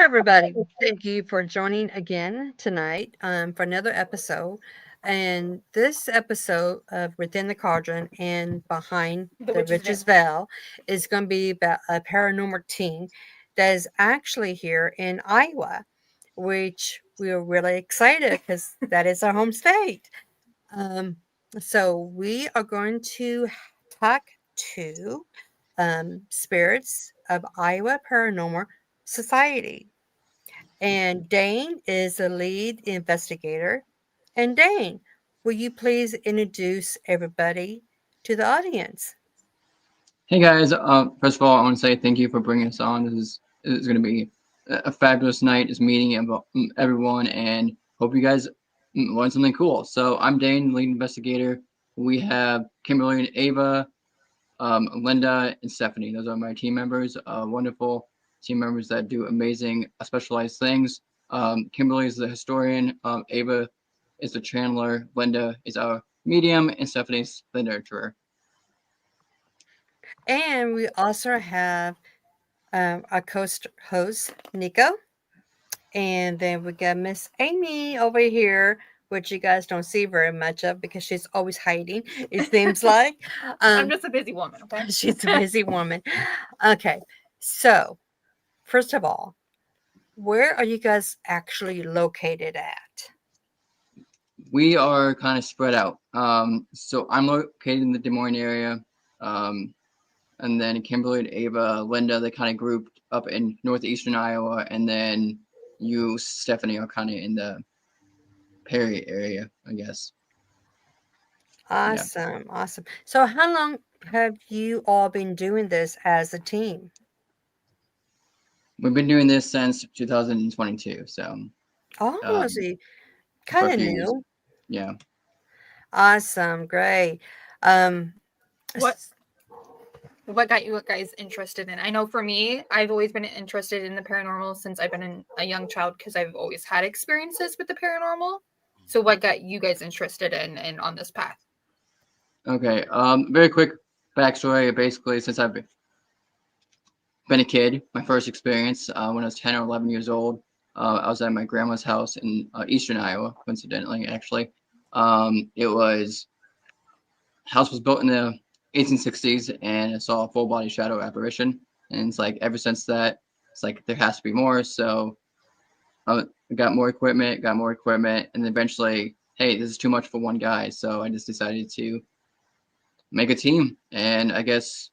everybody. Thank you for joining again tonight for another episode. And this episode of Within the Cauldron and Behind The the Witch's Witch's Veil. Veil is going to be about a paranormal team that is actually here in Iowa, which we are really excited because that is our home state. Um, so we are going to talk to spirits of Iowa Paranormal Society. And Dane is the lead investigator. And Dane, will you please introduce everybody to the audience? Hey guys, first of all, I want to say thank you for bringing us on. This is going to be a fabulous night, just meeting everyone, and hope you guys learn something cool. So I'm Dane, lead investigator. We have Kimberly and Ava, Linda and Stephanie. Those are my team members. Wonderful team members that do amazing, specialized things. Kimberly is the historian. Ava is the channeler. Linda is our medium, and Stephanie's the nurturer. And we also have our host, Nico. And then we got Miss Amy over here, which you guys don't see very much of because she's always hiding, it seems like. I'm just a busy woman, okay? She's a busy woman. Okay, so first of all, where are you guys actually located at? We are kind of spread out. So I'm located in the Des Moines area. And then Kimberly and Ava, Linda, they kind of grouped up in northeastern Iowa. And then you, Stephanie, are kind of in the Perry area, I guess. Yeah. Awesome. So, how long have you all been doing this as a team? We've been doing this since 2022. So Oh, um, so for kind a of few years. new. Yeah. Awesome, great. Um, What what got you guys interested in? I know for me, I've always been interested in the paranormal since I've been a young child because I've always had experiences with the paranormal. So what got you guys interested in on this path? Okay. Very quick backstory. Basically, since I've been a kid, my first experience when I was 10 or 11 years old, I was at my grandma's house in eastern Iowa, coincidentally, actually. It was house was built in the 1860s, and I saw a full body shadow apparition. And it's like ever since that, it's like there has to be more. So I got more equipment, and eventually, hey, this is too much for one guy. So I just decided to make a team, and I guess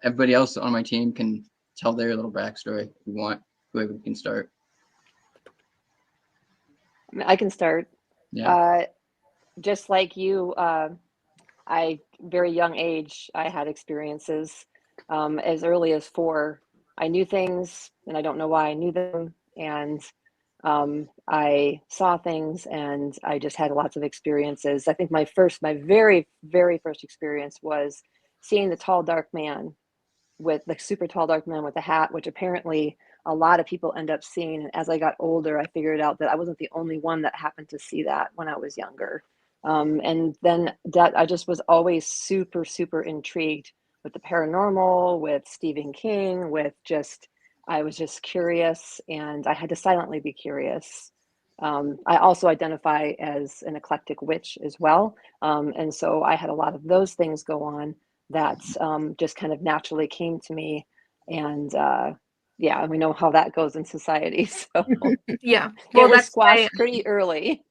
everybody else on my team can tell their little backstory if you want. Whoever can start. I can start. Yeah. Just like you, I very young age, I had experiences. As early as 4. I knew things, and I don't know why I knew them. And I saw things, and I just had lots of experiences. I think my very, very first experience was seeing the tall, dark man with the super tall, dark man with a hat, which apparently a lot of people end up seeing. And as I got older, I figured out that I wasn't the only one that happened to see that when I was younger. And then that I just was always super, super intrigued with the paranormal, with Stephen King, I was just curious, and I had to silently be curious. I also identify as an eclectic witch as well. And so I had a lot of those things go on that just kind of naturally came to me. And yeah, we know how that goes in society. So Yeah. it was squashed pretty early.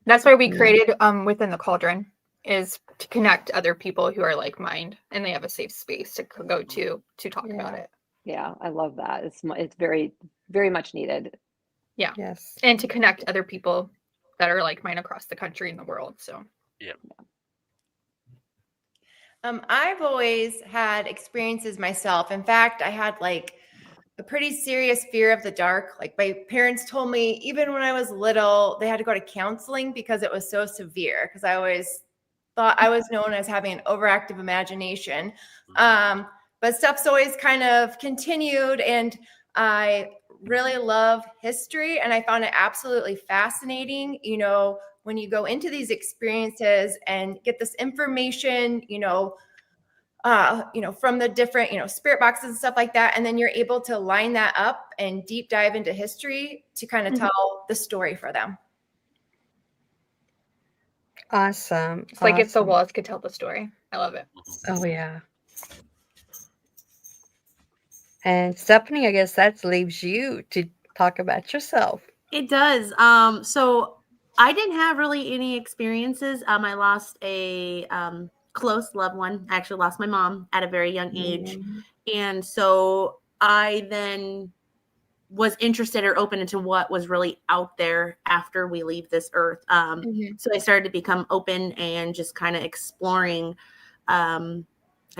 That's why we created Within the Cauldron, is to connect other people who are like mind and they have a safe space to go to talk about it. Yeah, I love that. It's very, very much needed. Yeah. Yes. And to connect other people that are like mine across the country and the world. So yeah. I've always had experiences myself. In fact, I had like a pretty serious fear of the dark. Like my parents told me, even when I was little, they had to go to counseling because it was so severe. Because I always thought I was known as having an overactive imagination. But stuff's always kind of continued, and I really love history, and I found it absolutely fascinating. You know, when you go into these experiences and get this information, you know, from the different, spirit boxes and stuff like that. And then you're able to line that up and deep dive into history to kind of tell the story for them. Awesome. It's like if the awesome. walls could tell the story. I love it. Oh, yeah. And Stephanie, I guess that leaves you to talk about yourself. It does. So I didn't have really any experiences. I lost a close loved one. I actually lost my mom at a very young age. And so I then was interested or open into what was really out there after we leave this earth. So I started to become open and just kind of exploring, I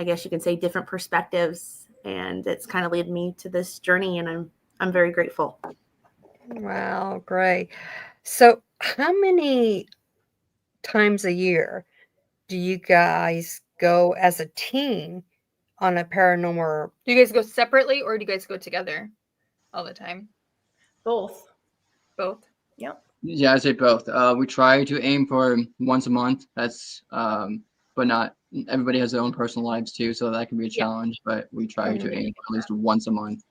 guess you can say, different perspectives. And it's kind of led me to this journey, and I'm very grateful. Wow, great. So, how many times a year do you guys go as a team on a paranormal? Do you guys go separately or do you guys go together all the time? Both. Both. Yep. Yeah, I say both. We try to aim for once a month. That's but not everybody has their own personal lives too, so that can be a challenge. But we try to aim for at least once a month.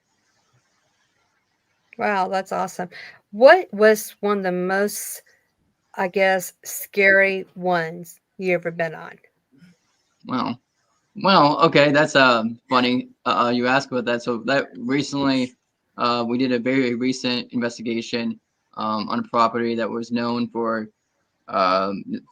Wow, that's awesome. What was one of the most, I guess, scary ones you ever been on? Wow. Well, okay, that's funny. You asked about that. So that recently, we did a very recent investigation on a property that was known for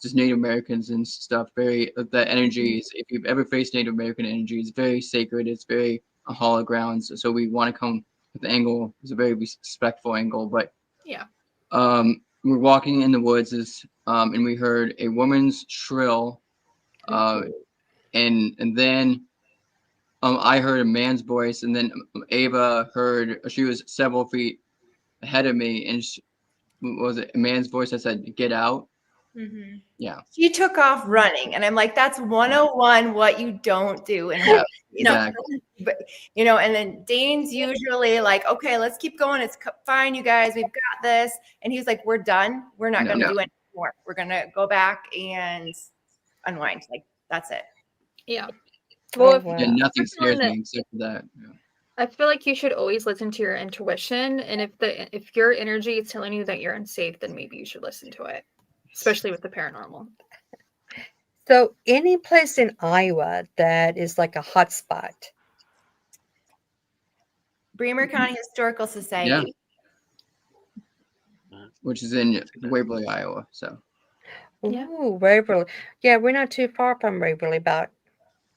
just Native Americans and stuff. Very the energies. If you've ever faced Native American energy, it's very sacred. It's very hollow grounds. So we want to come with the angle. It's a very respectful angle, but Yeah. we're walking in the woods, and we heard a woman's shrill, and then I heard a man's voice, and then Ava heard. She was several feet ahead of me, and was it a man's voice that said, "Get out"? Yeah. She took off running, and I'm like, that's 101 what you don't do. And Yeah, exactly. but and then Dane's usually like, okay, let's keep going. It's fine, you guys, we've got this. And he's like, we're done. We're not going to do any more. We're going to go back and unwind. Like, that's it. Yeah. Well, Well, Yeah, nothing scares me except for that. Yeah. I feel like you should always listen to your intuition, and if your energy is telling you that you're unsafe, then maybe you should listen to it, especially with the paranormal. so any place in Iowa that is like a hot spot? Bremer County Historical Society. Which is in Waverly, Iowa. So. Yeah. Ooh, Waverly. Yeah, we're not too far from Waverly, about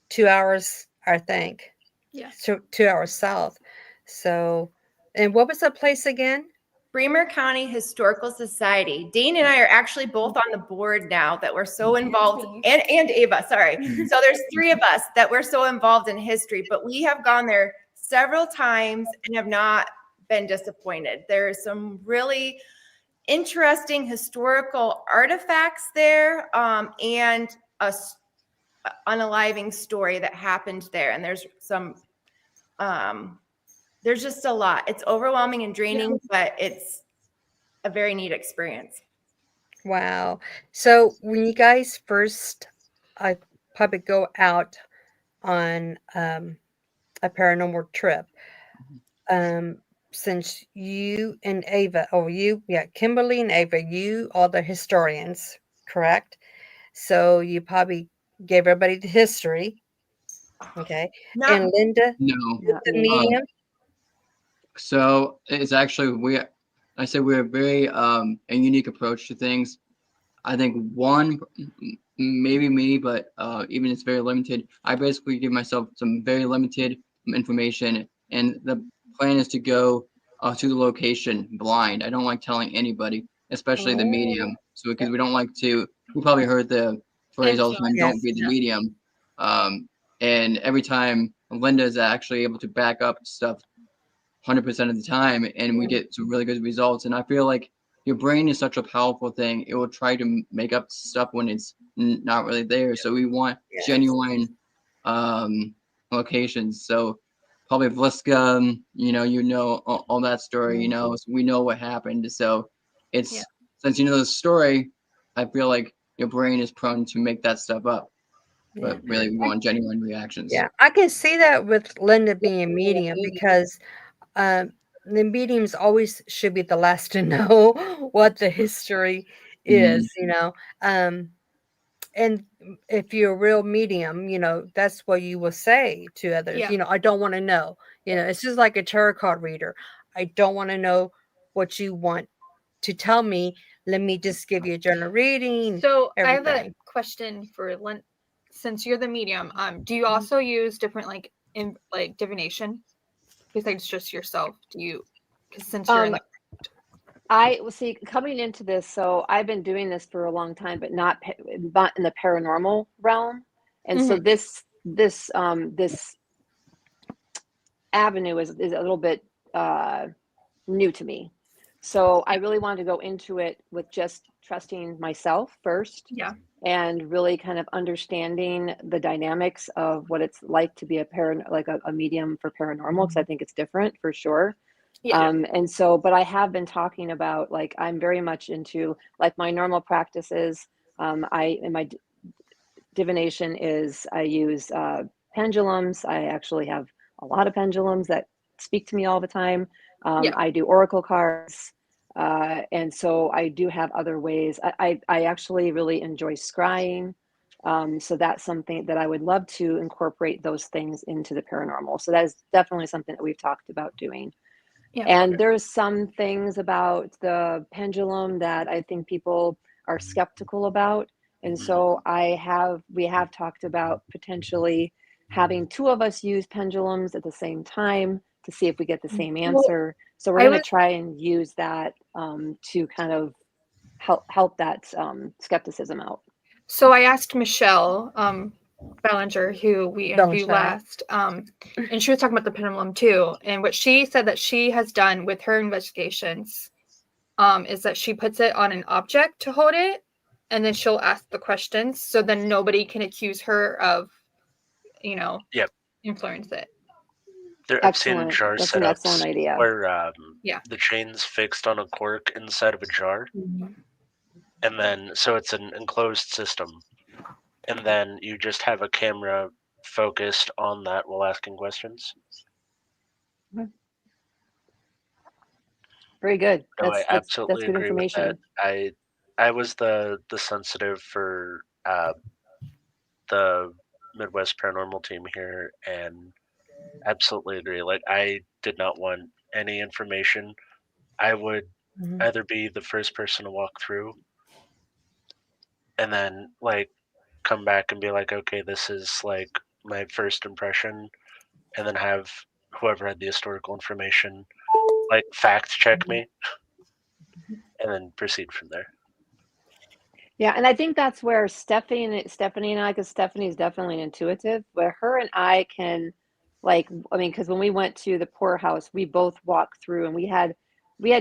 2 hours, I think. Yeah. So 2 hours south. So, and what was the place again? Bremer County Historical Society. Dane and I are actually both on the board now that we're so involved, and Ava, sorry. So there's 3 of us that we're so involved in history, but we have gone there several times and have not been disappointed. There's some really interesting historical artifacts there, and a unaliving story that happened there. And there's some there's just a lot. It's overwhelming and draining, but it's a very neat experience. Wow. So when you guys first probably go out on a paranormal trip, since you and Ava, Kimberly and Ava, you are the historians, correct? So you probably gave everybody the history. Okay. And Linda, No. the medium. So it's actually I say we're very a unique approach to things. I think one, maybe me, but even it's very limited. I basically give myself some very limited information, and the plan is to go to the location blind. I don't like telling anybody, especially the medium. So because we don't like to, we probably heard the phrase all the time, "Don't be the medium." And every time Linda is actually able to back up stuff 100% of the time, and we get some really good results. And I feel like your brain is such a powerful thing. It will try to make up stuff when it's not really there. So we want genuine locations. So probably Vliska, all that story, so we know what happened. So it's since you know the story, I feel like your brain is prone to make that stuff up. Yeah. but really we want genuine reactions. Yeah, I can see that with Linda being a medium because the mediums always should be the last to know what the history is, you know. And if you're a real medium, you know, that's what you will say to others. Yeah. You know, I don't want to know. You know, it's just like a tarot card reader. I don't want to know what you want to tell me. Let me just give you a general reading, So I have a everything. question for Lynn. Since you're the medium, do you also use different like like divination besides just yourself? Do you? Because since you're in Um, the I will see coming into this. So I've been doing this for a long time, but not in the paranormal realm. And so Mhm. this avenue is a little bit new to me. So I really wanted to go into it with just trusting myself first Yeah. and really kind of understanding the dynamics of what it's like to be a medium for paranormal, because I think it's different for sure. Yeah. And so, but I have been talking about, like, I'm very much into like my normal practices. In my divination is I use pendulums. I actually have a lot of pendulums that speak to me all the time. Yeah. I do oracle cards. And so I do have other ways. I actually really enjoy scrying. So that's something that I would love to incorporate those things into the paranormal. So that is definitely something that we've talked about doing. Yeah. And there's some things about the pendulum that I think people are skeptical about. And so we have talked about potentially having two of us use pendulums at the same time to see if we get the same Well, answer. So we're I going to was try and use that to kind of help that skepticism out. so I asked Michelle Ballinger, who we interviewed Bellinger. last, and she was talking about the pendulum too. And what she said that she has done with her investigations is that she puts it on an object to hold it, and then she'll ask the questions, so then nobody can accuse her of, you know, Yep. influence it. I've seen Excellent. jar That's an excellent setups idea. where Yeah. the chain's fixed on a cork inside of a jar, and then so it's an enclosed system, and then you just have a camera focused on that while asking questions. Very good. No, I That's absolutely good agree with that. information. I was the sensitive for the Midwest Paranormal team here, and absolutely agree. Like, I did not want any information. I would Mhm. either be the first person to walk through and then like come back and be like, okay, this is like my first impression, and then have whoever had the historical information like fact check me and then proceed from there. Yeah, and I think that's where Stephanie and I, because Stephanie is definitely intuitive, where her and I can, like, I mean, because when we went to the poorhouse, we both walked through, and we had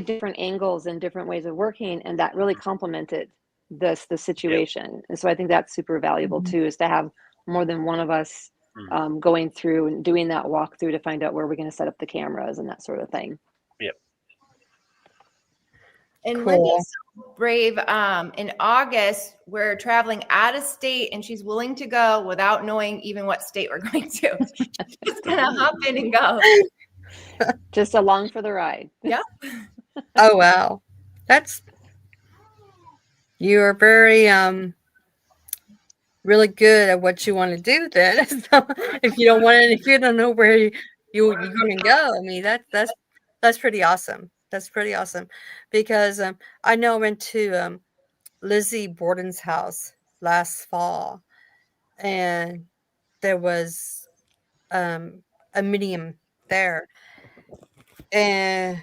different angles and different ways of working, and that really complemented the Yep. situation. And so I think that's super valuable too, is to have more than one of us going through and doing that walkthrough to find out where we're going to set up the cameras and that sort of thing. Yep. And Cool. Linda's so brave. In August, we're traveling out of state, and she's willing to go without knowing even what state we're going to. Just gonna hop in and go. Just along for the ride. Yep. Oh wow, that's you are very really good at what you want to do. Then, so if you don't want it, if you don't know where you're going to go, I mean that's pretty awesome. That's pretty awesome because I know I went to Lizzie Borden's house last fall, and there was a medium there, and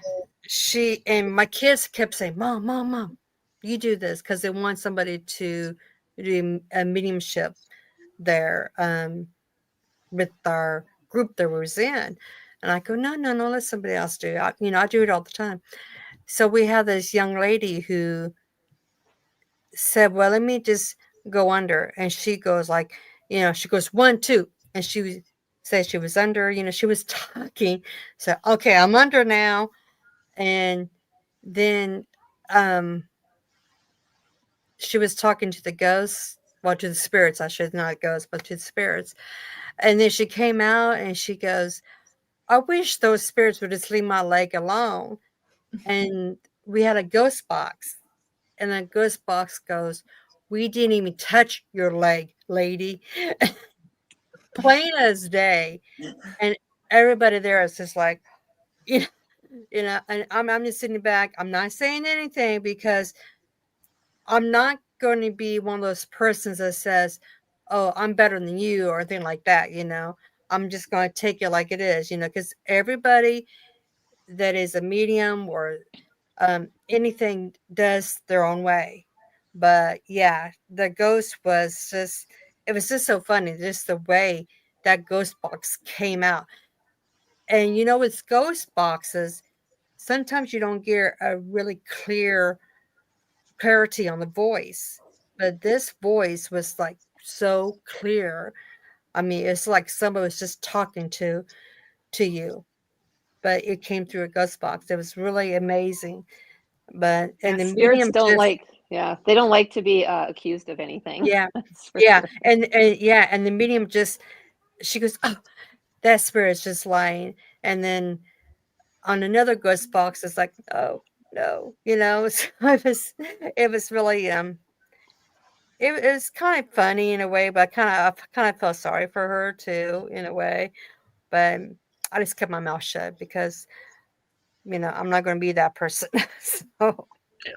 my kids kept saying, "Mom, mom, mom, you do this," because they want somebody to do a mediumship there with our group that was in. And I go, no, no, no, let somebody else do it. I do it all the time. So we have this young lady who said, well, let me just go under. And she goes like, she goes 1, 2. And she said she was under, she was talking. So, okay, I'm under now. And then she was talking to the ghost well, to the spirits, I should not ghosts, but to the spirits. And then she came out and she goes, I wish those spirits would just leave my leg alone. And we had a ghost box. And the ghost box goes, we didn't even touch your leg, lady. Plain as day. And everybody there is just like, you know, and I'm just sitting back. I'm not saying anything because I'm not going to be one of those persons that says, "Oh, I'm better than you" or anything like that. I'm just going to take it like it is. Because everybody that is a medium or anything does their own way. But yeah, the ghost was just. It was just so funny, just the way that ghost box came out. And with ghost boxes, sometimes you don't get a really clarity on the voice, but this voice was like so clear. I mean, it's like somebody was just talking to you, but it came through a ghost box. It was really amazing. But Yeah, and the spirits medium don't just like, yeah, they don't like to be accused of anything. yeah, That's for yeah, sure. and yeah, and the medium just she goes, oh, that spirit's just lying, and then on another ghost box, it's like, oh no, so it was really it was kind of funny in a way, but I kind of felt sorry for her too in a way. But I just kept my mouth shut because I'm not going to be that person. So Yeah.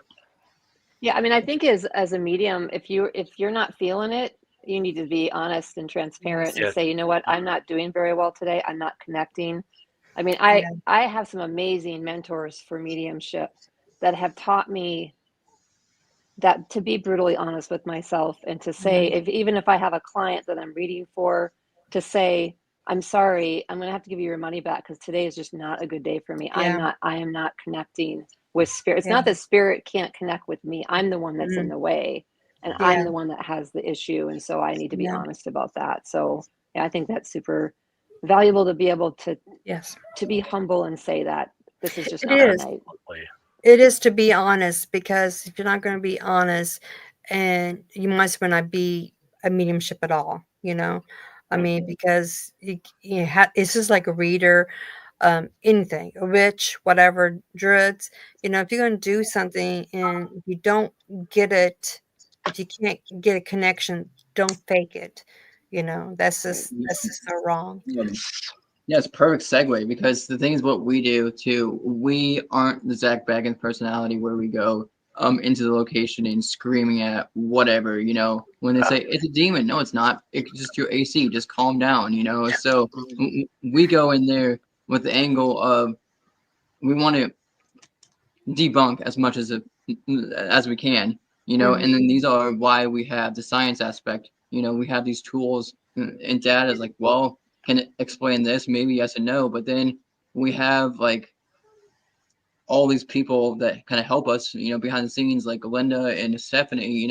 Yeah, I mean, I think as a medium, if you're not feeling it, you need to be honest and transparent yes, and Yeah. say, you know what, I'm not doing very well today. I'm not connecting. I mean, I yeah, I have some amazing mentors for mediumship that have taught me that to be brutally honest with myself and to say, mhm, even if I have a client that I'm reading for, to say, I'm sorry, I'm going to have to give you your money back because today is just not a good day for me. yeah, I am not connecting with spirit. It's yeah, not that spirit can't connect with me. I'm the one that's in mhm, the way and Mhm. I'm yeah, the one that has the issue. And so I need to be yeah, honest about that. So yeah, I think that's super valuable to be able yes, to be humble and say that this is just it not my is. night. Absolutely. It is to be honest because if you're not going to be honest, and you might as well not be a mediumship at all. I Mhm. mean, because it's just like a reader, anything, a witch, whatever, druids. If you're going to do something and you don't get it, if you can't get a connection, don't fake it. That's Right. just so wrong. Yes. Yeah, it's a perfect segue because the thing is what we do too. We aren't the Zach Baggins personality where we go into the location and screaming at whatever, when they say it's a demon. No, it's not. It's just your AC. Just calm down. So we go in there with the angle of we want to debunk as much as we can. Mhm. And then these are why we have the science aspect. We have these tools and data is like, well, can it explain this? Maybe yes and no. But then we have like all these people that kind of help us, behind the scenes, like Linda and Stephanie.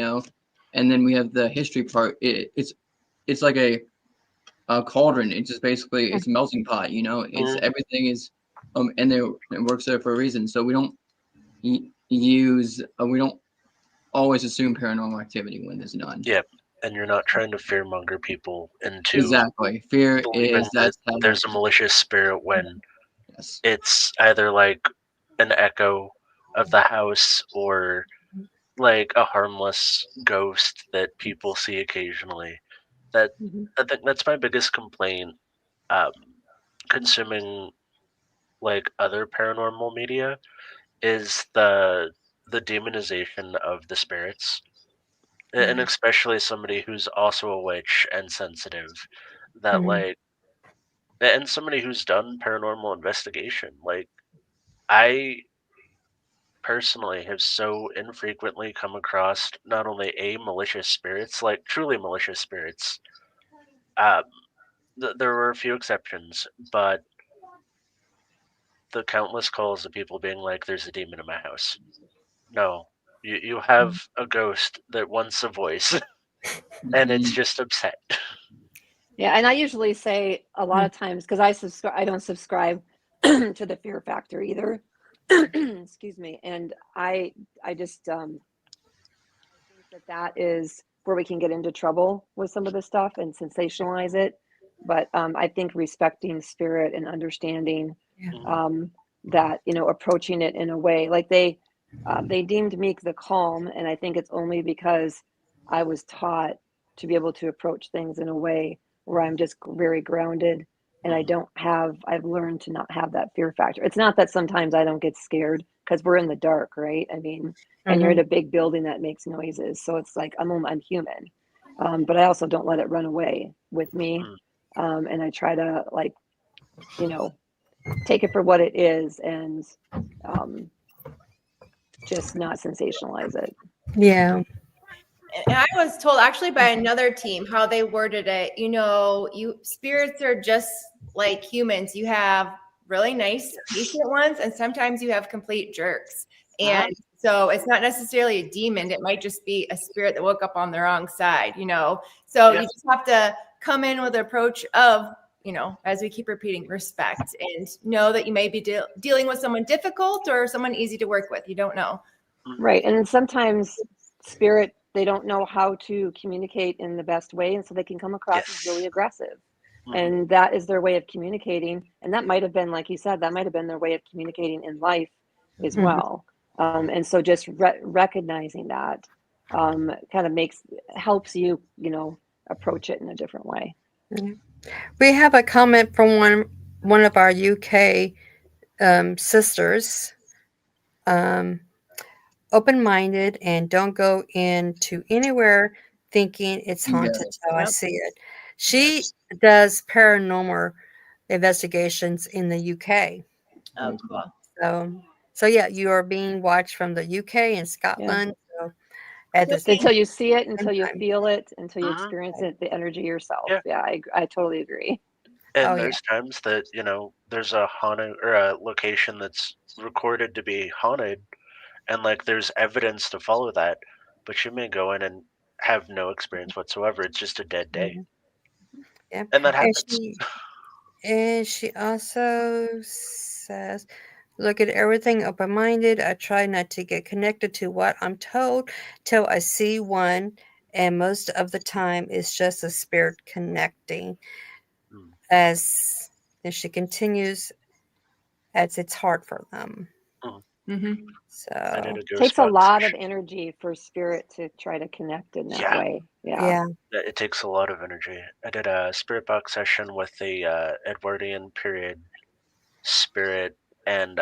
And then we have the history part. It's like a cauldron. It's just basically it's a melting pot. It's Mhm. everything is and there it works there for a reason. So we don't we don't always assume paranormal activity when there's none. Yep. And you're not trying to fearmonger people into Exactly. Fear believing is that that's how there's a malicious spirit when yes. it's either like an echo of the house or like a harmless ghost that people see occasionally. That Mhm. I think that's my biggest complaint. Um, consuming like other paranormal media is the demonization of the spirits, and Yeah. especially somebody who's also a witch and sensitive. That Mhm. like and somebody who's done paranormal investigation. Like I personally have so infrequently come across not only a malicious spirits, like truly malicious spirits. Um, there were a few exceptions, but the countless calls of people being like, "There's a demon in my house." No, you have a ghost that wants a voice, and it's Mhm. just upset. Yeah, and I usually say a lot Mhm. of times because I don't subscribe to the fear factor either. Excuse me. And I just I think that is where we can get into trouble with some of this stuff and sensationalize it. But I think respecting spirit and understanding that, approaching it in a way like they deemed me the calm, and I think it's only because I was taught to be able to approach things in a way where I'm just very grounded, and I've learned to not have that fear factor. It's not that sometimes I don't get scared because we're in the dark, right? I mean, and you're in a big building that makes noises, so it's like I'm human, but I also don't let it run away with me, and I try to take it for what it is and just not sensationalize it. Yeah. And I was told actually by another team how they worded it. You spirits are just like humans. You have really nice, patient ones, and sometimes you have complete jerks. And so it's not necessarily a demon. It might just be a spirit that woke up on the wrong side, So you just have to come in with an approach of, as we keep repeating, respect, and know that you may be dealing with someone difficult or someone easy to work with. You don't know. Right. And sometimes spirit, they don't know how to communicate in the best way. And so they can come across as really aggressive. And that is their way of communicating. And that might have been, like you said, that might have been their way of communicating in life as well. And so just recognizing that kind of helps you, approach it in a different way. We have a comment from one of our UK sisters. Open-minded and don't go into anywhere thinking it's haunted till I see it. She does paranormal investigations in the UK. Oh, cool. So yeah, you are being watched from the UK and Scotland. So until you see it, until you time. feel it, until you experience it, the energy yourself. Yeah, I totally agree. And there's times that, there's a haunted or a location that's recorded to be haunted, and like there's evidence to follow that, but you may go in and have no experience whatsoever. It's just a dead day. Yeah. And that happens. And she also says, look at everything open-minded. I try not to get connected to what I'm told till I see one, and most of the time it's just a spirit connecting. As she continues, as it's hard for them. So it takes a lot of energy for spirit to try to connect in that way. Yeah. It takes a lot of energy. I did a spirit box session with the Edwardian period spirit, and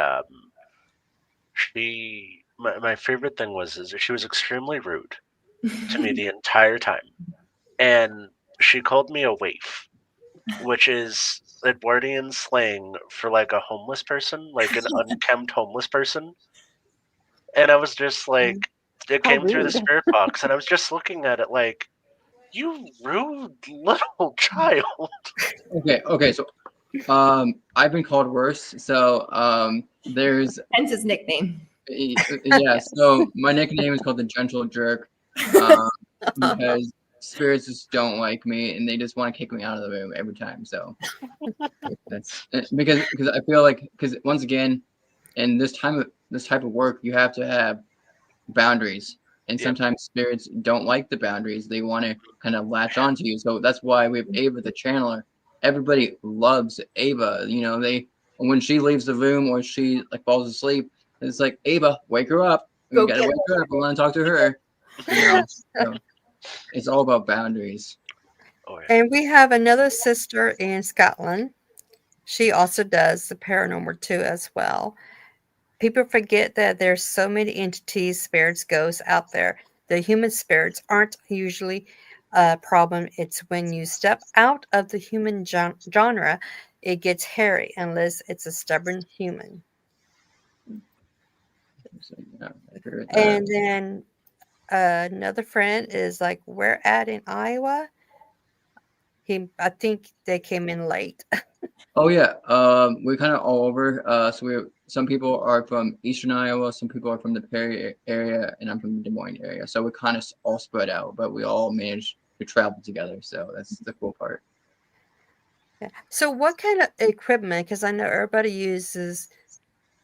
my favorite thing is she was extremely rude to me the entire time, and she called me a waif, which is Edwardian slang for like a homeless person, like an unkempt homeless person. And I was just like, it came through the spirit box, and I was just looking at it like, you rude little child. Okay. So, I've been called worse. So, there's hence his nickname. Yeah. So my nickname is called the Gentle Jerk, because spirits just don't like me, and they just want to kick me out of the room every time. So that's because I feel like, because once again, in this type of work, you have to have boundaries, and sometimes spirits don't like the boundaries. They want to kind of latch onto you. So that's why we have Ava the channeler. Everybody loves Ava. When she leaves the room or she like falls asleep, it's like, Ava, wake her up. We gotta wake her up. We want to talk to her. So it's all about boundaries. And we have another sister in Scotland. She also does the paranormal too as well. People forget that there's so many entities, spirits, ghosts out there. The human spirits aren't usually a problem. It's when you step out of the human genre, it gets hairy unless it's a stubborn human. And then another friend is like, where at in Iowa? I think they came in late. Oh yeah, we're kind of all over. So some people are from Eastern Iowa, some people are from the Perry area, and I'm from the Des Moines area. So we're kind of all spread out, but we all manage to travel together. So that's the cool part. Yeah. So what kind of equipment? Because I know everybody uses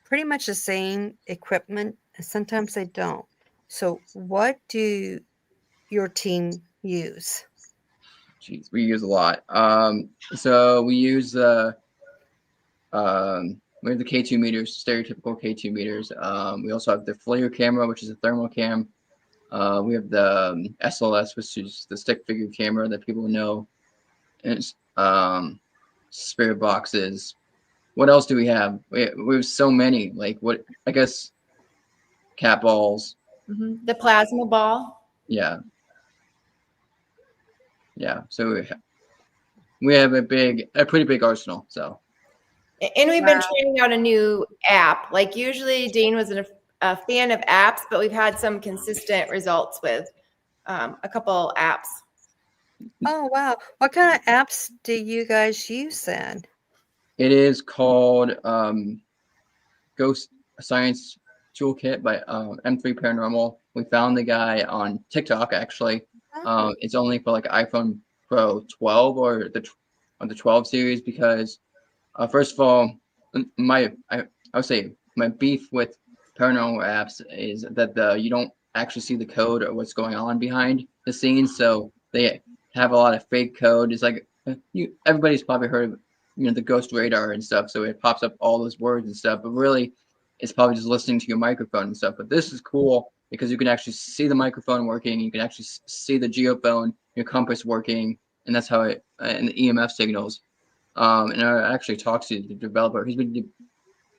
pretty much the same equipment, and sometimes they don't. So what do your team use? Jeez, we use a lot. So we have the K2 meters, stereotypical K2 meters. We also have the FLIR camera, which is a thermal cam. We have the SLS, which is the stick figure camera that people know. And spirit boxes. What else do we have? We have so many. Like what? I guess cat balls. The plasma ball. Yeah, yeah. So we have a pretty big arsenal. So. And we've been Wow. trying out a new app. Like usually Dane was a fan of apps, but we've had some consistent results with a couple apps. Oh, wow. What kind of apps do you guys use then? It is called Ghost Science Toolkit by M3 Paranormal. We found the guy on TikTok actually. Oh, It's only for like iPhone Pro 12 or the 12 series because first of all, I would say my beef with paranormal apps is that you don't actually see the code or what's going on behind the scenes. So they have a lot of fake code. It's like everybody's probably heard of the ghost radar and stuff. So it pops up all those words and stuff, but really it's probably just listening to your microphone and stuff. But this is cool because you can actually see the microphone working. You can actually see the geophone, your compass working, and that's how and the EMF signals. And I actually talked to the developer. He's been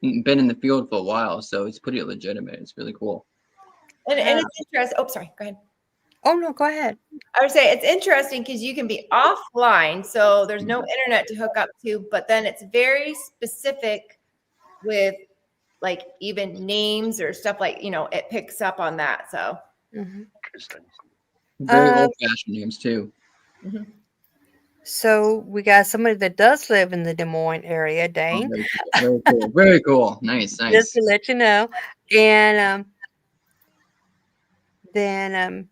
in the field for a while, so it's pretty legitimate. It's really cool. And it's interesting. Oh, sorry. Go ahead. oh no, go ahead. I would say it's interesting because you can be offline, so there's no internet to hook up to, but then it's very specific with like even names or stuff like, it picks up on that. So Mhm. Interesting. Very Um, old-fashioned names too. So we got somebody that does live in the Des Moines area, Oh, Dane, very cool. Very cool. Very cool. Nice, just nice. to let you know. And then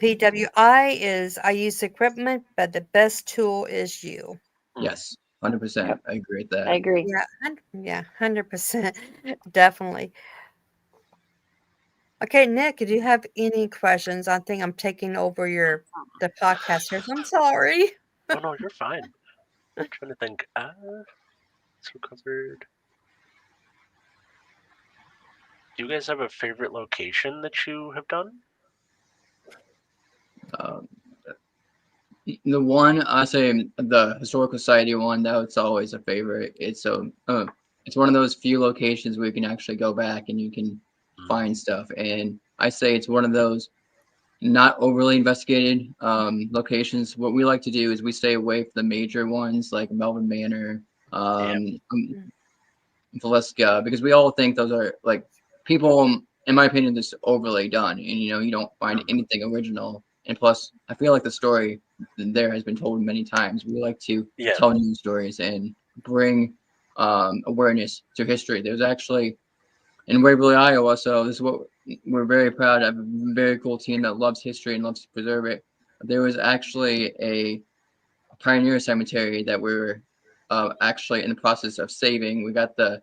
PWI is I use equipment, but the best tool is you. Yes, 100%. Yep. I agree with that. I agree. Yeah, 100%, definitely. Okay, Nick, do you have any questions? I think I'm taking over the podcast here. So I'm sorry. Oh no, you're fine. I'm trying to think. So covered. Do you guys have a favorite location that you have done? Um, the one I say the historical society one, that's always a favorite. It's it's one of those few locations where you can actually go back and you can find stuff. And I say it's one of those not overly investigated locations. What we like to do is we stay away from the major ones like Melvin Manor, Valeska, because we all think those are like people, in my opinion, just overly done, and you don't find anything original. And plus, I feel like the story there has been told many times. We like to Yeah. tell new stories and bring awareness to history. There's actually in Waverly, Iowa, so this is what we're very proud of. A very cool team that loves history and loves to preserve it. There was actually a pioneer cemetery that we're actually in the process of saving. We got the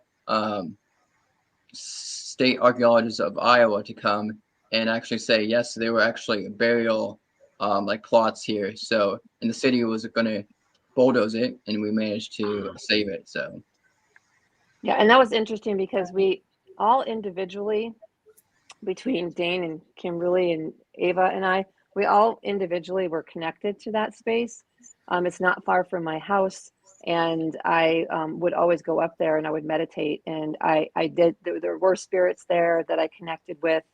state archaeologists of Iowa to come and actually say yes, there were actually burial like plots here. So, and the city was going to bulldoze it, and we managed to save it. So, Yeah, and that was interesting because we all individually, between Dane and Kimberly and Ava and I, we all individually were connected to that space. It's not far from my house, and I would always go up there and I would meditate. And I did. There were spirits there that I connected with.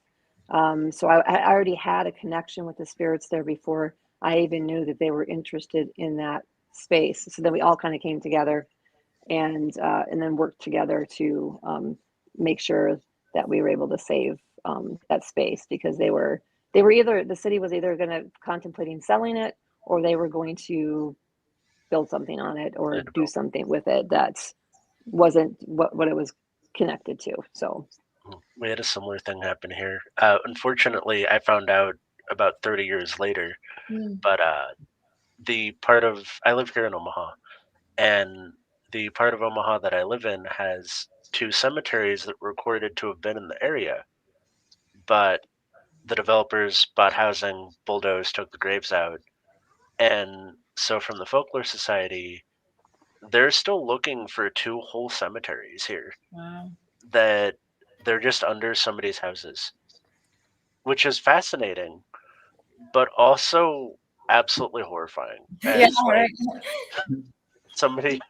So I already had a connection with the spirits there before I even knew that they were interested in that space. So then we all kind of came together and then worked together to make sure that we were able to save that space because they were either the city was either going to contemplating selling it or they were going to build something on it or do something with it that wasn't what it was connected to. So We had a similar thing happen here. Unfortunately, I found out about 30 years later, but the part of I live here in Omaha, and the part of Omaha that I live in has two cemeteries that were recorded to have been in the area, but the developers bought housing, bulldozed, took the graves out. And so from the Folklore Society, they're still looking for 2 whole cemeteries here Wow. that they're just under somebody's houses, which is fascinating, but also absolutely horrifying. Yeah, As like right. somebody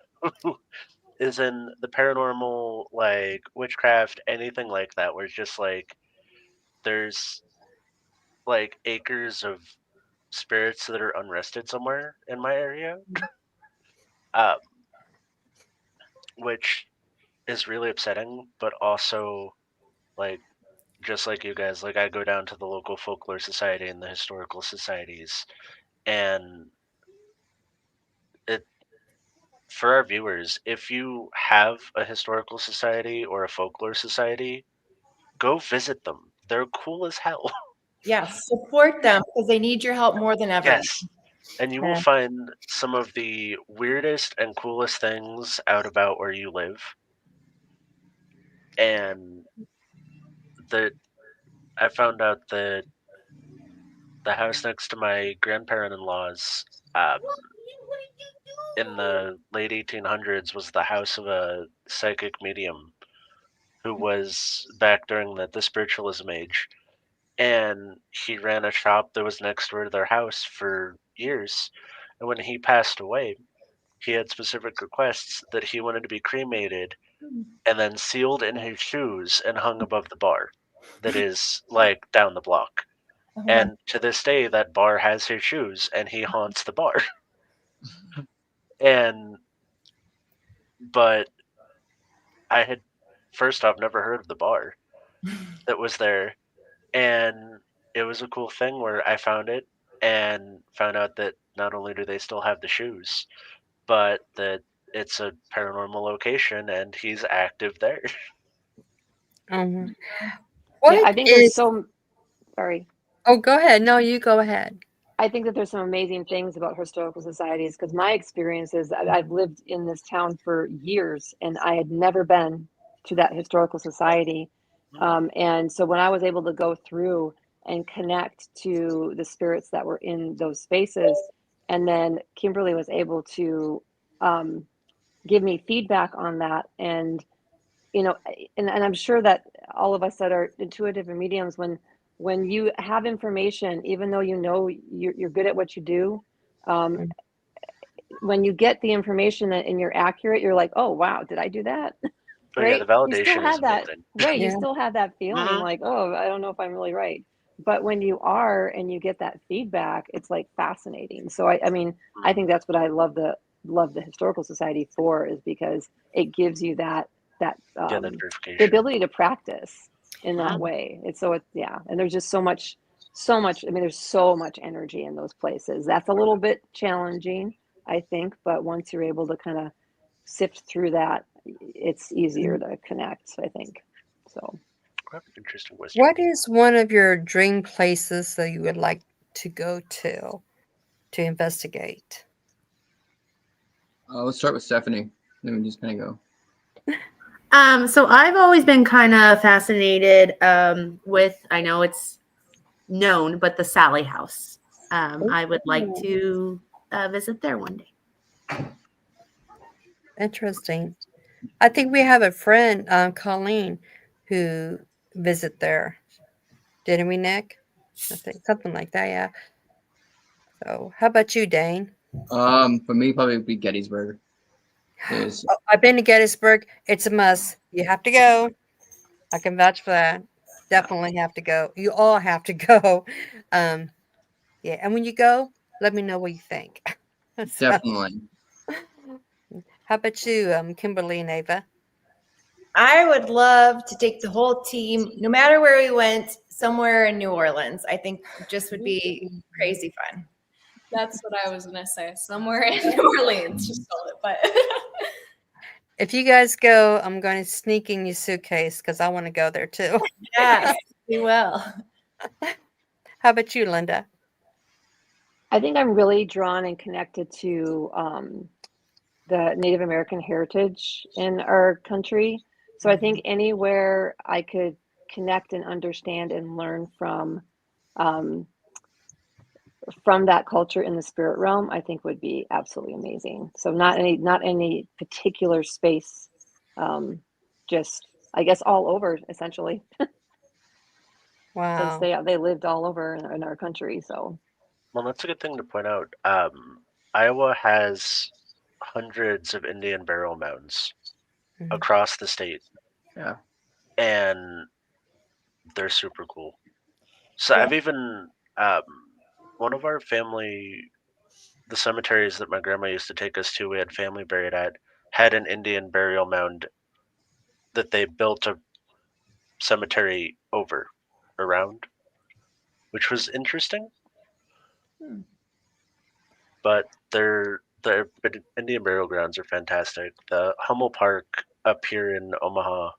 who is in the paranormal, like witchcraft, anything like that, where it's just like there's like acres of spirits that are unrested somewhere in my area, um, which is really upsetting, but also like just like you guys, like I go down to the local folklore society and the historical societies, and it for our viewers, if you have a historical society or a folklore society, go visit them. They're cool as hell. Yes, support them because they need your help more than ever. Yes. And you will Yeah. find some of the weirdest and coolest things out about where you live. And the I found out that the house next to my grandparent-in-law's in the late 1800s was the house of a psychic medium who was back during the spiritualism age. And he ran a shop that was next door to their house for years. And when he passed away, he had specific requests that he wanted to be cremated and then sealed in his shoes and hung above the bar that is like down the block. And to this day, that bar has his shoes and he haunts the bar. And, but I had first off never heard of the bar that was there. And it was a cool thing where I found it and found out that not only do they still have the shoes, but that it's a paranormal location and he's active there. Um, Yeah, what I think there's is? so, sorry. Oh, go ahead. No, you go ahead. I think that there's some amazing things about historical societies because my experience is I've lived in this town for years and I had never been to that historical society. And so when I was able to go through and connect to the spirits that were in those spaces, and then Kimberly was able to give me feedback on that. And, you know, and I'm sure that all of us that are intuitive and mediums, when you have information, even though you know you're good at what you do, um, Mm. when you get the information and you're accurate, you're like, oh wow, did I do that? Oh yeah, the Right? You still validation is have that, amazing. right? You Yeah. still have that feeling Mhm. like, oh, I don't know if I'm really right. But when you are and you get that feedback, it's like fascinating. So I mean, I think that's what I love the historical society for, is because it gives you that Yeah, that the verification. ability to practice in that Mhm. way. It's so yeah, and there's just so much. I mean, there's so much energy in those places. That's a little bit challenging, I think, but once you're able to kind of sift through that, it's easier to connect, I think. So I have an interesting question. What is one of your dream places that you would like to go to investigate? Let's start with Stephanie. Then we just kind of go. So I've always been kind of fascinated with, I know it's known, but the Sally House. I would like to visit there one day. Interesting. I think we have a friend, Colleen, who visit there. Didn't we, Nick? I think something like that. Yeah. So, how about you, Dane? For me, probably would be Gettysburg. There's Oh, I've been to Gettysburg. It's a must. You have to go. I can vouch for that. Definitely have to go. You all have to go. Um, yeah, and when you go, let me know what you think. So, definitely. how about you, Kimberly and Ava? I would love to take the whole team, no matter where we went, somewhere in New Orleans. I think just would be crazy fun. That's what I was gonna say. Somewhere in New Orleans, just called it. But If you guys go, I'm going to sneak in your suitcase because I want to go there too. Yes, we will. How about you, Linda? I think I'm really drawn and connected to the Native American heritage in our country. So I think anywhere I could connect and understand and learn from um, from that culture in the spirit realm, I think would be absolutely amazing. So not any particular space, just I guess all over essentially, since Wow. they lived all over in our country. So Well, that's a good thing to point out. Iowa has hundreds of Indian burial mounds Mhm. across the state, Yeah. and they're super cool. So Yeah. I've even one of our family, the cemeteries that my grandma used to take us to, we had family buried at, had an Indian burial mound that they built a cemetery over around, which was interesting. Hmm. But their Indian burial grounds are fantastic. The Hummel Park up here in Omaha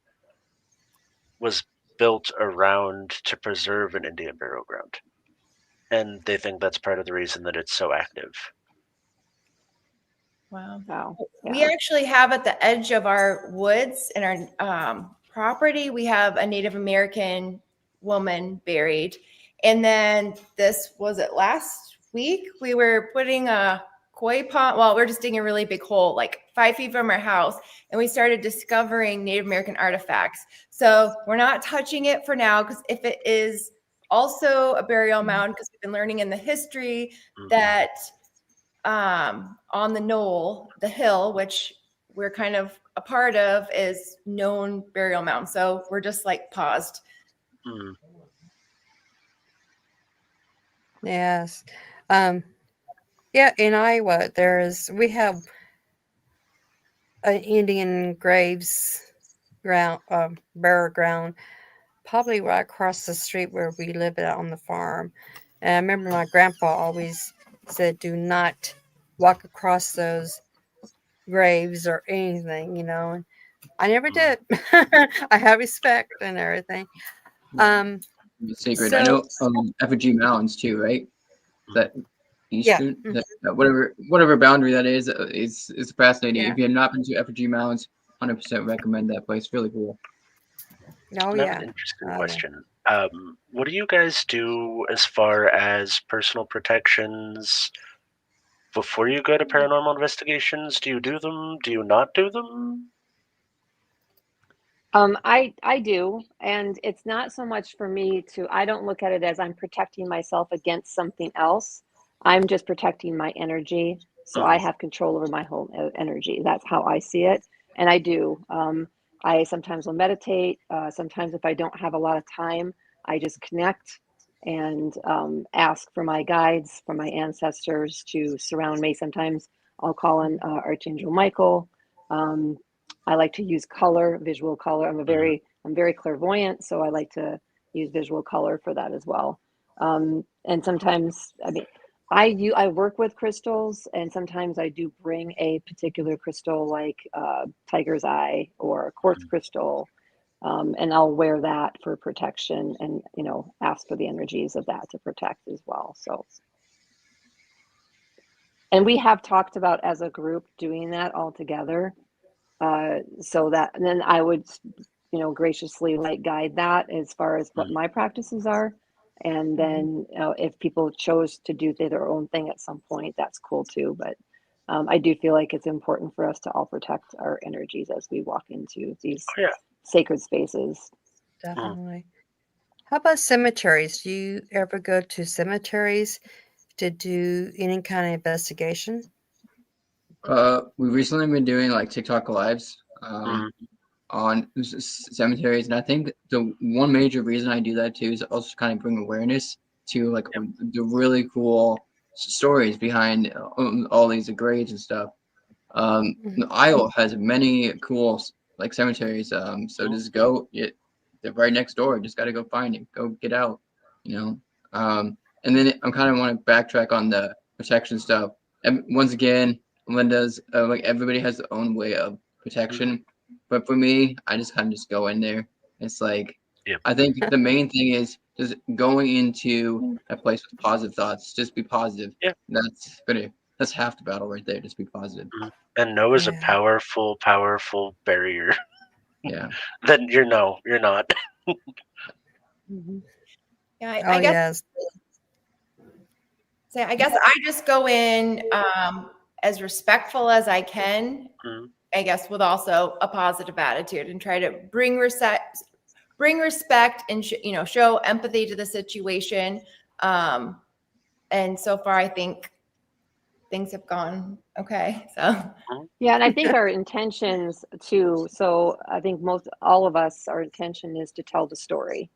was built around to preserve an Indian burial ground, and they think that's part of the reason that it's so active. Wow. wow, We yeah, actually have at the edge of our woods in our property, we have a Native American woman buried. And then this was it last week, we were putting a koi pond. Well, we're just digging a really big hole, like 5 feet from our house. And we started discovering Native American artifacts. So we're not touching it for now, because if it is also a burial mound, because we've been learning in the history Mhm. that on the knoll, the hill, which we're kind of a part of, is known burial mound. So we're just like paused. Mm. Yes. Um, yeah, in Iowa, we have an Indian graves ground, burial ground, probably right across the street where we live at on the farm. And I remember my grandpa always said, "Do not walk across those graves or anything," And I never Mm. did. I have respect and everything. Um, It's sacred. I so know effigy mounds too, right? That yeah, eastern, that whatever boundary that is fascinating. yeah, If you have not been to effigy mounds, 100% recommend that place. Really cool. oh And I have an yeah, interesting oh yeah. question. What do you guys do as far as personal protections before you go to paranormal investigations? Do you do them? Do you not do them? I do, and it's not so much for me to. I don't look at it as I'm protecting myself against something else. I'm just protecting my energy, so I Mhm. have control over my whole energy. That's how I see it, and I do. I sometimes will meditate. Sometimes, if I don't have a lot of time, I just connect and ask for my guides, for my ancestors to surround me. Sometimes I'll call on Archangel Michael. Um, I like to use color, visual color. Mhm. I'm very clairvoyant, so I like to use visual color for that as well. And sometimes, I mean, I work with crystals, and sometimes I do bring a particular crystal, like tiger's eye or quartz Mhm. crystal, and I'll wear that for protection, and ask for the energies of that to protect as well. So, and we have talked about as a group doing that all together, so that, and then I would graciously like guide that as far as what Mhm. my practices are. And then if people chose to do their own thing at some point, that's cool too. But I do feel like it's important for us to all protect our energies as we walk into these Oh yeah. sacred spaces. Mhm. Definitely. How about cemeteries? Do you ever go to cemeteries to do any kind of investigation? We recently been doing like TikTok lives Mhm. on cemeteries, and I think the one major reason I do that too is also kind of bring awareness to like Yep. the really cool stories behind all these graves and stuff. Mhm. Iowa has many cool like cemeteries. So Mhm. just go. They're right next door. Just gotta go find it. Go get out. You know. And then I'm kind of want to backtrack on the protection stuff. And once again, Linda's like everybody has their own way of Mhm. protection, but for me, I just kind of just go in there. It's like Yep. I think the main thing is just going into a place with positive thoughts. Just be positive. Yeah. That's half the battle right there. Just be positive. Mhm. And no is a Yeah. powerful, powerful barrier. Yeah. Then you're not. Mhm. Yeah, Oh, I guess yes. so I guess I just go in as respectful as I can. Mhm. I guess with also a positive attitude and try to bring respect, and show empathy to the situation. And so far, I think things have gone okay. So Yeah, and I think our intentions too. So I think all of us, our intention is to tell the story.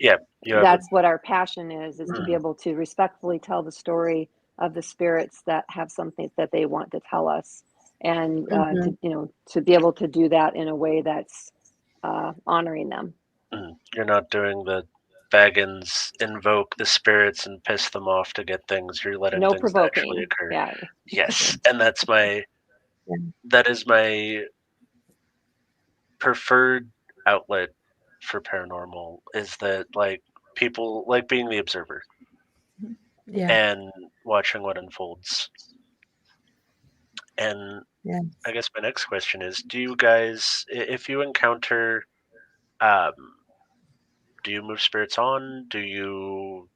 Yeah, you have That's what our passion is to be Mhm. able to respectfully tell the story of the spirits that have something that they want to tell us, and Mhm. to be able to do that in a way that's honoring them. You're not doing the Baggins invoke the spirits and piss them off to get things. You're letting No things naturally provoking. occur. Yeah. Yes, and that is my preferred outlet for paranormal, is that like people like being the observer Yeah. and watching what unfolds. And Yeah. I guess my next question is, do you guys, if you encounter, um, do you move spirits on? Do you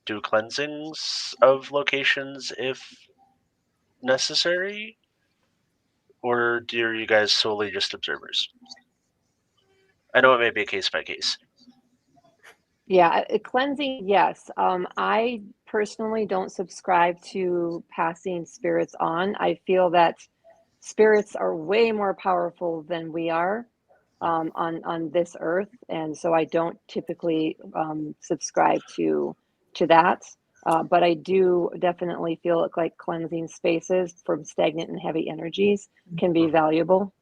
do cleansings of locations if necessary? Or are you guys solely just observers? I know it may be a case by case. Yeah, cleansing, yes. I personally don't subscribe to passing spirits on. I feel that spirits are way more powerful than we are on this earth, and so I don't typically subscribe to that. But I do definitely feel like cleansing spaces from stagnant and heavy energies can be valuable.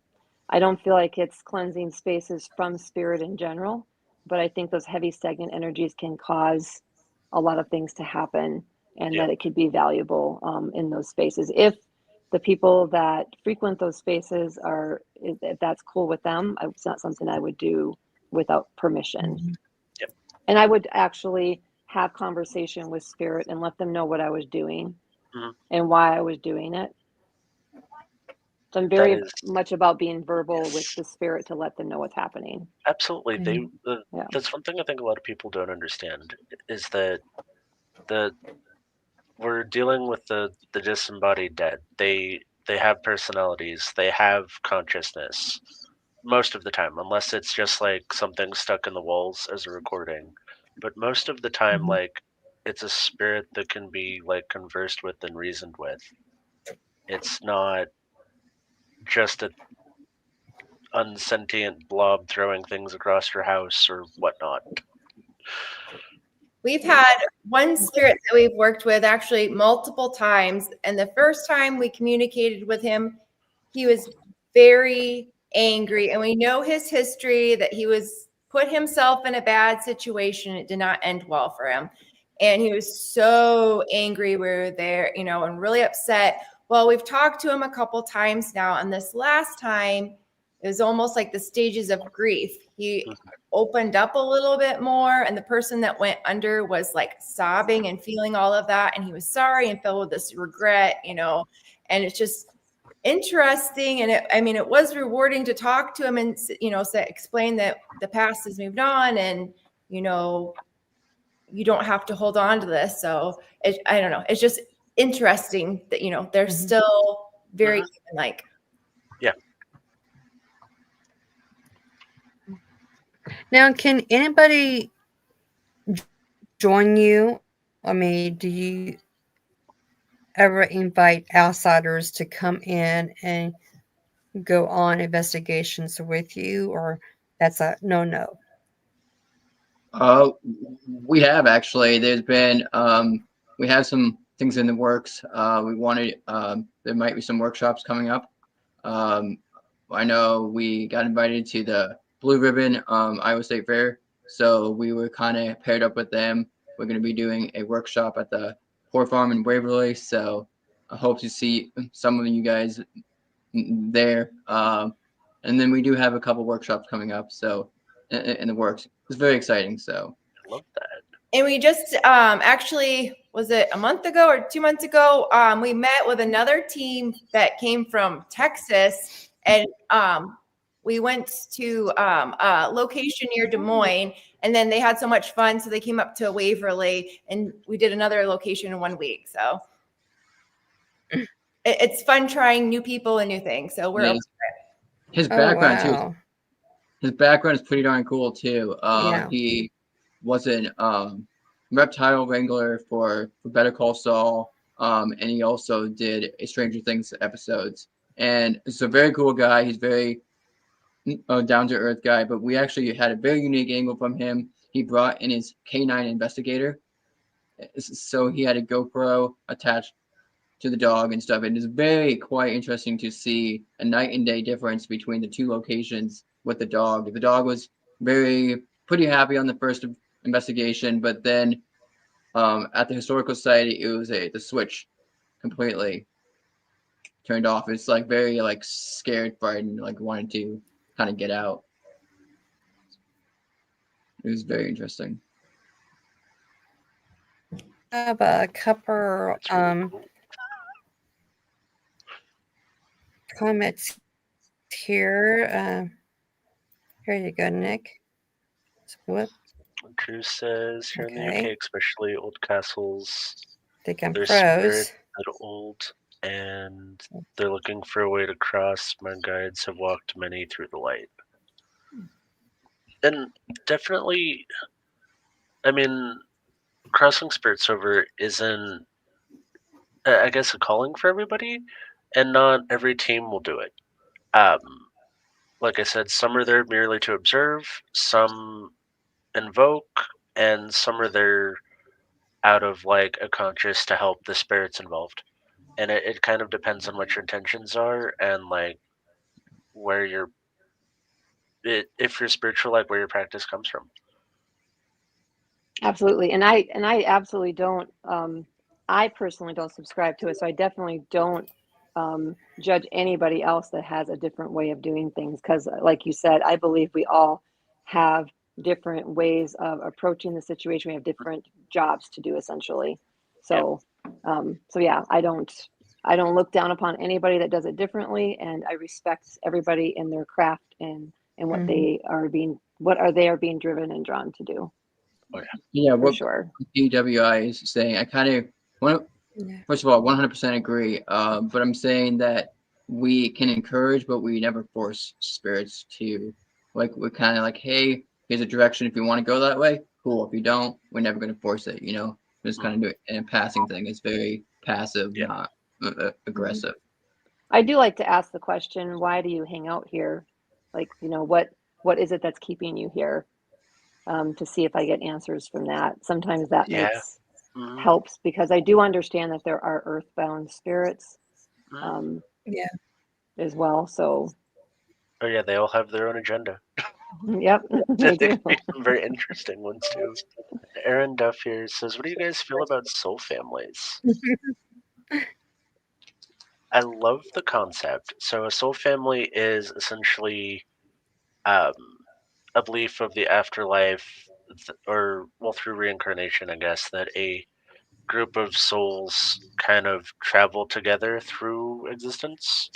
I don't feel like it's cleansing spaces from spirit in general, but I think those heavy stagnant energies can cause a lot of things to happen, and Yeah. that it could be valuable in those spaces. If the people that frequent those spaces if that's cool with them, it's not something I would do without permission. Mhm. Yep. And I would actually have conversation with spirit and let them know what I was doing Mhm. and why I was doing it. So I'm That very is much about being verbal with yes, the spirit to let them know what's happening. absolutely. Yeah. Yeah. That's one thing I think a lot of people don't understand, is that the we're dealing with the disembodied dead. They have personalities. They have consciousness most of the time, unless it's just like something stuck in the walls as a recording. But most of the time, Mhm. like it's a spirit that can be like conversed with and reasoned with. It's not just a unsentient blob throwing things across your house or whatnot. we've had one spirit that we've worked with actually multiple times. And the first time we communicated with him, he was very angry. And we know his history, that he was put himself in a bad situation. It did not end well for him. And he was so angry. We were there, and really upset. Well, we've talked to him a couple times now. And this last time, it was almost like the stages of grief. He opened up a little bit more, and the person that went under was like sobbing and feeling all of that, and he was sorry and filled with this regret, and it's just interesting. And it was rewarding to talk to him and explain that the past has moved on, and you don't have to hold on to this. So I don't know, it's just interesting that they're Mhm. still very Mhm. human like. Yeah. Now, can anybody join you? I mean, do you ever invite outsiders to come in and go on investigations with you, or that's a no? Uh, we have actually. There's been we have some things in the works. We wanted there might be some workshops coming up. Um, I know we got invited to the Blue Ribbon Iowa State Fair, so we were kind of paired up with them. We're going to be doing a workshop at the Port Farm in Waverly, so I hope to see some of you guys there. And then we do have a couple workshops coming up, so in the works. It's very exciting. So I love that. And we just actually, was it a month ago or 2 months ago? We met with another team that came from Texas, and we went to a location near Des Moines, and then they had so much fun, so they came up to Waverly, and we did another location in 1 week. So it's fun trying new people and new things. So we're open to it. His Oh, background too. wow. His background is pretty darn cool too. Yeah. He was an reptile wrangler for Better Call Saul, and he also did a Stranger Things episodes. And it's a very cool guy. He's very down to earth guy. But we actually had a very unique angle from him. He brought in his canine investigator, so he had a GoPro attached to the dog and stuff. And it's very quite interesting to see a night and day difference between the two locations with the dog. The dog was pretty happy on the first investigation, but then at the historical society, it was the switch completely turned off. It's like very like scared, frightened, like wanted to kind of get out. It was very interesting. I have a couple That's really cool. comments here. Here you go, Nick. Whoop. Drew says here in the UK, Okay. especially old castles, Think I'm there's froze. spirits that are old, and they're looking for a way to cross. My guides have walked many through the light. And definitely, I mean, crossing spirits over isn't, I guess, a calling for everybody, and not every team will do it. Like I said, some are there merely to observe, some invoke, and some are there out of like a conscious to help the spirits involved. And it kind of depends on what your intentions are and like where your if you're spiritual, like where your practice comes from. Absolutely. And I absolutely don't I personally don't subscribe to it. So I definitely don't judge anybody else that has a different way of doing things. Because like you said, I believe we all have different ways of approaching the situation. We have different jobs to do essentially. So so yeah, I don't look down upon anybody that does it differently, and I respect everybody in their craft and what they are being driven and drawn to do. Oh, Yeah, For what sure. PWI is saying, I kind of want to, Yeah. first of all, 100% agree. But I'm saying that we can encourage, but we never force spirits to, like, we're kind of like, hey, here's a direction. If you want to go that way, cool. If you don't, we're never going to force it, you know? Just kind of do it in a passing thing. It's very passive, Yeah. not aggressive. I do like to ask the question, why do you hang out here? Like, you know, what is it that's keeping you here? To see if I get answers from that. Sometimes that Yeah. helps, because I do understand that there are earthbound spirits Yeah. as well. So, Oh yeah, they all have their own agenda. yep, they They do. can be some very interesting ones too. Aaron Duff here says, "What do you guys feel about soul families?" I love the concept. So a soul family is essentially a belief of the afterlife, or well, through reincarnation, I guess, that a group of souls kind of travel together through existence.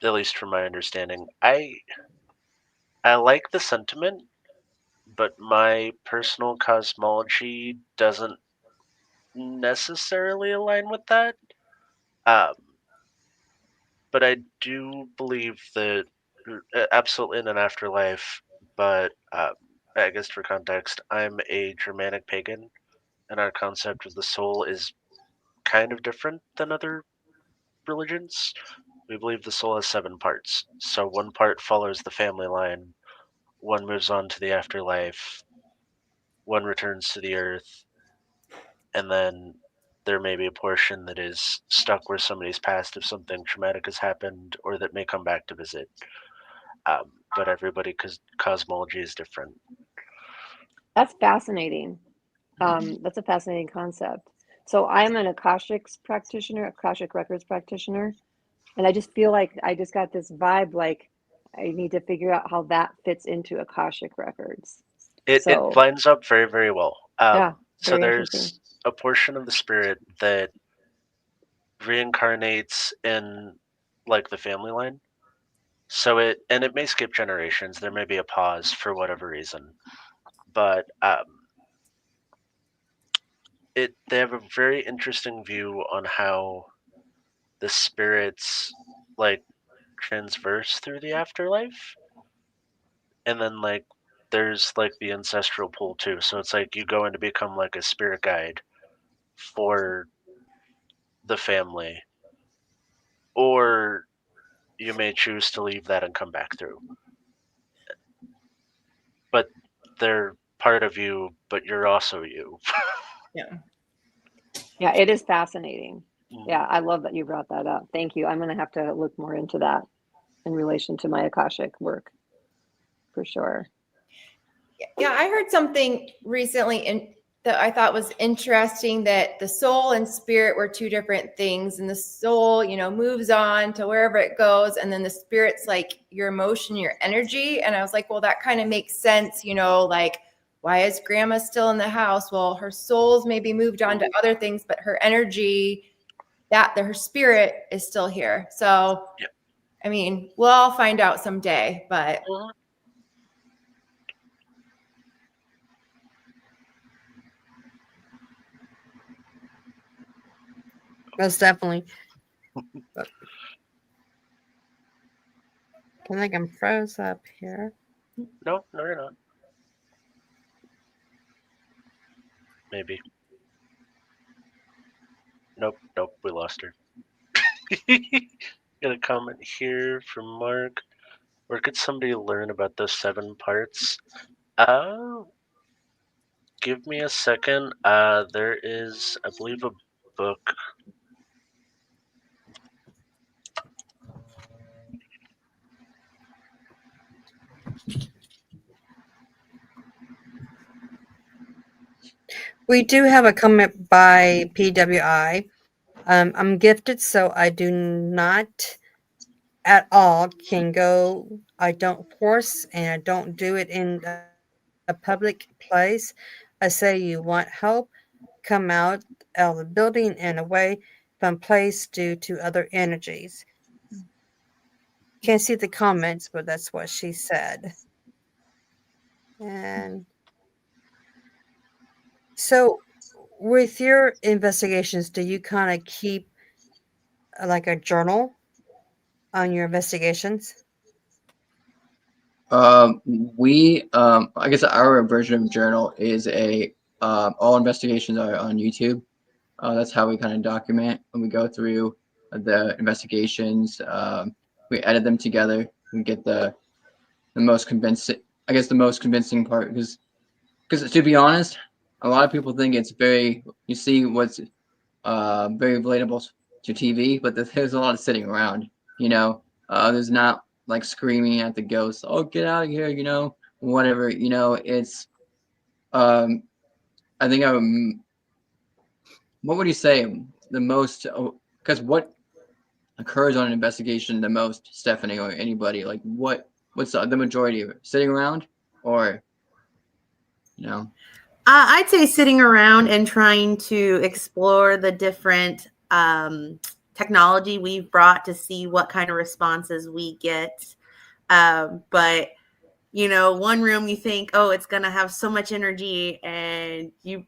At least from my understanding, I like the sentiment, but my personal cosmology doesn't necessarily align with that. Um, but I do believe that absolutely in an afterlife. But I guess for context, I'm a Germanic pagan, and our concept of the soul is kind of different than other religions. We believe the soul has 7 parts. So one part follows the family line, one moves on to the afterlife, one returns to the earth, and then there may be a portion that is stuck where somebody's passed if something traumatic has happened, or that may come back to visit. But everybody, because cosmology is different. That's fascinating. That's a fascinating concept. So I'm an Akashic practitioner, Akashic Records practitioner, and I just feel like I just got this vibe like I need to figure out how that fits into Akashic Records. It So lines up very, very well. yeah, So very there's interesting. a portion of the spirit that reincarnates in like the family line. So it may skip generations. There may be a pause for whatever reason, but they have a very interesting view on how the spirits like transverse through the afterlife, and then like there's like the ancestral pool too. So it's like you go in to become like a spirit guide for the family, or you may choose to leave that and come back through. But they're part of you, but you're also you. Yeah, it is fascinating. Mhm. Yeah, I love that you brought that up. Thank you. I'm going to have to look more into that in relation to my Akashic work for sure. Yeah, I heard something recently that I thought was interesting, that the soul and spirit were two different things, and the soul, moves on to wherever it goes, and then the spirit's like your emotion, your energy. And I was like, well, that kind of makes sense, like, why is grandma still in the house? Well, her soul's maybe moved on to other things, but her energy, her spirit is still here. So, Yep. I mean, we'll all find out someday, but Most definitely. I think I'm froze up here. No, you're not. Maybe. Nope, we lost her. Got a comment here from Mark. Where could somebody learn about those 7 parts? Give me a second. There is, I believe, a book. We do have a comment by PWI. I'm gifted, so I do not at all can go. I don't force, and I don't do it in a public place. I say you want help, come out of the building and away from place due to other energies. Can't see the comments, but that's what she said. And so, with your investigations, do you kind of keep like a journal on your investigations? I guess our version of journal is all investigations are on YouTube. That's how we kind of document when we go through the investigations. We edit them together. We get the most convincing, I guess, the most convincing part, because to be honest, a lot of people think it's you see what's very relatable to TV, but there's a lot of sitting around. There's not like screaming at the ghosts, "Oh, get out of here!" Whatever. It's I think what would you say the most? Because what occurs on an investigation the most, Stephanie, or anybody? Like what's the majority of it? Sitting around, or you know? I'd say sitting around and trying to explore the different technology we've brought to see what kind of responses we get. But one room you think, oh, it's gonna have so much energy, and you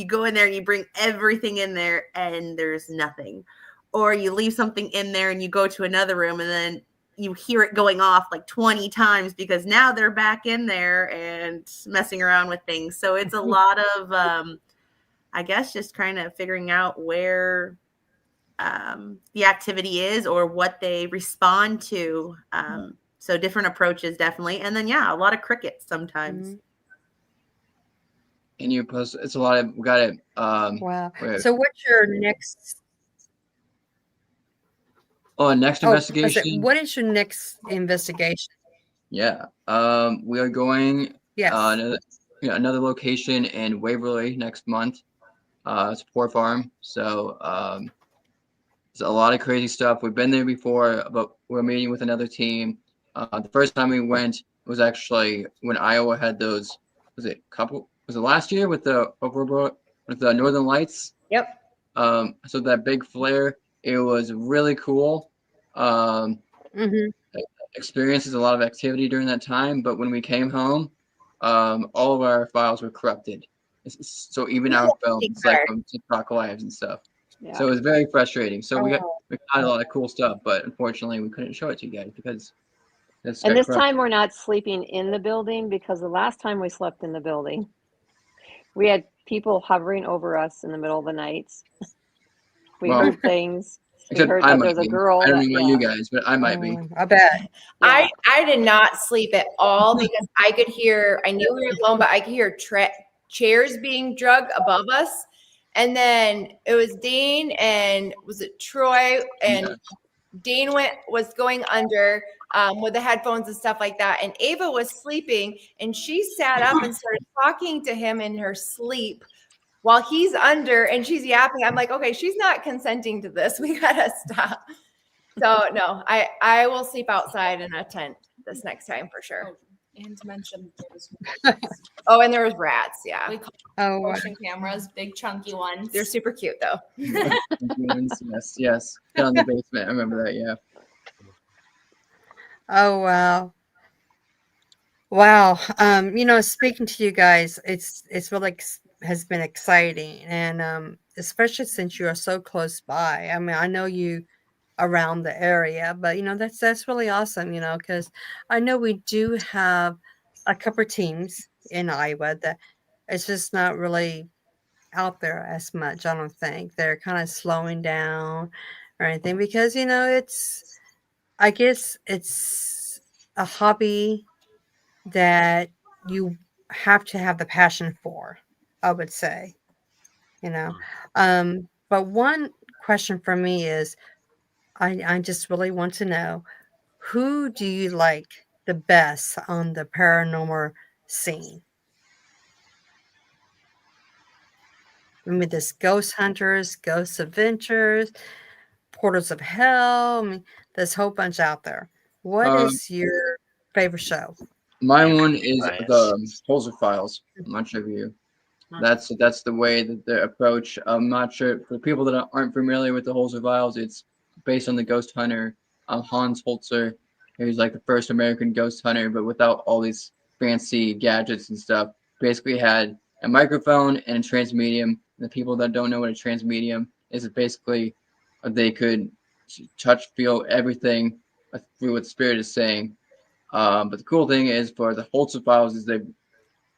go in there and you bring everything in there, and there's nothing. Or you leave something in there and you go to another room, and then you hear it going off like 20 times because now they're back in there and messing around with things. So it's a lot of, I guess, just kind of figuring out where the activity is or what they respond to. So different approaches, definitely. And then, yeah, a lot of crickets sometimes. Mhm. And you post, it's a lot of, we got it. Wow. So what's your next? Next I said, investigation. what is your next investigation? Yeah. We are going Yes. another location in Waverly next month. It's a poor farm. So there's a lot of crazy stuff. We've been there before, but we're meeting with another team. The first time we went was actually when Iowa had those. Was it last year with the Northern Lights? Yep. So that big flare, it was really cool. um, Hmm. experiences, a lot of activity during that time. But when we came home, all of our files were corrupted. So even our phones, like from TikTok lives and stuff. Yeah. So it was very frustrating. So we Oh. got a lot of cool stuff, but unfortunately we couldn't show it to you guys because this And got this corrupted. time we're not sleeping in the building because the last time we slept in the building, we had people hovering over us in the middle of the night. We Well, heard things. We except heard I that might there's a be. girl I don't that, know about you guys, but I might be. I bet. yeah. I did not sleep at all because I could hear. I knew we were alone, but I could hear chairs being dragged above us. And then it was Dane and was it Troy and Yeah. Dane was going under with the headphones and stuff like that. And Ava was sleeping and she sat up and started talking to him in her sleep while he's under and she's yapping. I'm like, okay, she's not consenting to this. We gotta stop. So no, I will sleep outside in a tent this next time for sure. And to mention, there was Oh, and there was rats. Yeah, we call Oh, wow. motion cameras, big chunky ones. they're super cute though. Yes. Down in the basement. I remember that. Yeah. Oh, wow. Wow. Speaking to you guys, it's really has been exciting, and especially since you are so close by. I mean, I know you around the area, but that's really awesome. Because I know we do have a couple of teams in Iowa that it's just not really out there as much. I don't think they're kind of slowing down or anything because I guess it's a hobby that you have to have the passion for, I would say, you know. But one question for me is I just really want to know, who do you like the best on the paranormal scene? I mean, there's ghost hunters, ghost adventures, portals of hell. I mean, there's a whole bunch out there. What Um, is your favorite show? my You one can is bias. the Holzer Files. I'm not sure if you. That's the way that they approach. I'm not sure for people that aren't familiar with the Holzer Files. It's based on the ghost hunter Hans Holzer. He's like the first American ghost hunter, but without all these fancy gadgets and stuff. Basically had a microphone and a transmedium. The people that don't know what a transmedium is, basically they could touch, feel everything through what the spirit is saying. But the cool thing is for the Holzer Files is they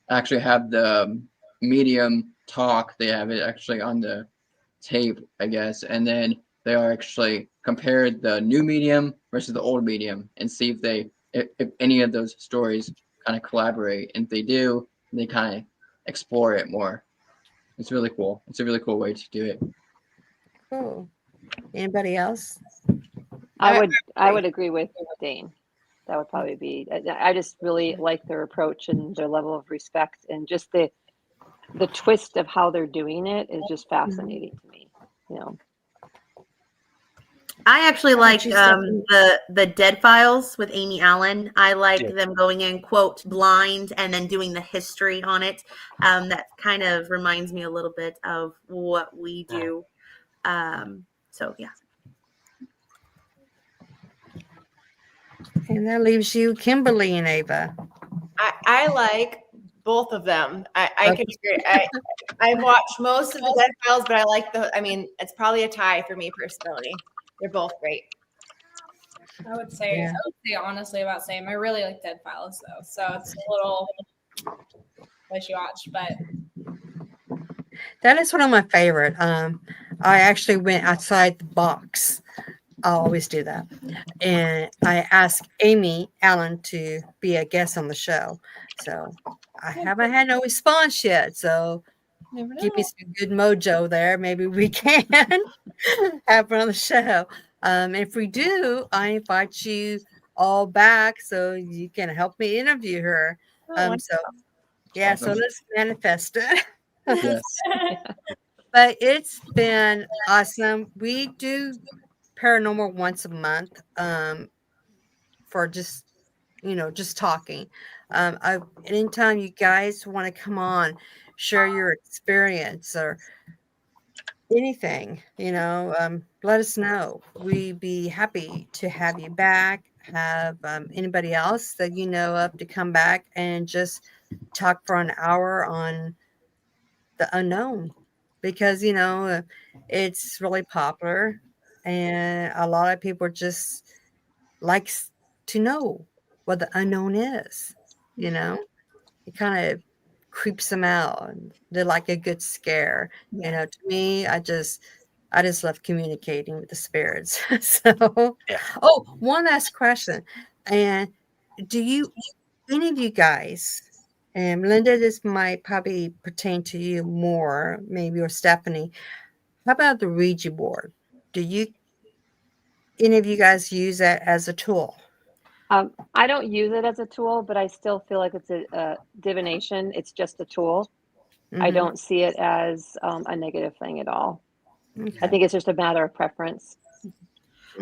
actually have the medium talk. They have it actually on the tape, I guess, and then they are actually compared the new medium versus the old medium and see if any of those stories kind of collaborate. And if they do, they kind of explore it more. It's really cool. It's a really cool way to do it. Cool. Anybody else? I would agree with Dane. That would probably be. I just really like their approach and their level of respect, and just the twist of how they're doing it is just fascinating to me. You know, I actually How like about you, Stephanie? the Dead Files with Amy Allen. I like Yeah. them going in quote blind and then doing the history on it. That kind of reminds me a little bit of what we do. So yeah. And that leaves you, Kimberly and Ava. I like both of them. I Okay. can agree. I've watched most of the Dead Files, but I like the. I mean, it's probably a tie for me personally. They're both great. I would say honestly about same. I really like Dead Files though, so it's a little wishy-washy, but That is one of my favorite. I actually went outside the box. I always do that. And I asked Amy Allen to be a guest on the show. So I haven't had no response yet. So never give me know. some good mojo there. Maybe we can have her on the show. If we do, I invite you all back so you can help me interview her. So yeah, so Awesome. let's manifest it. Yes. But it's been awesome. We do paranormal once a month for just talking. Anytime you guys want to come on, share your experience or anything, let us know. We'd be happy to have you back. Have anybody else that you know of to come back and just talk for an hour on the unknown, because it's really popular, and a lot of people just likes to know what the unknown is. You know, it kind of creeps them out, and they like a good scare. To me, I just love communicating with the spirits. So, Yeah. oh, one last question. And do you, any of you guys, and Melinda, this might probably pertain to you more, maybe, or Stephanie. How about the Ouija board? Do you, any of you guys use that as a tool? I don't use it as a tool, but I still feel like it's a divination. It's just a tool. I Mhm. don't see it as a negative thing at all. I Okay. think it's just a matter of preference.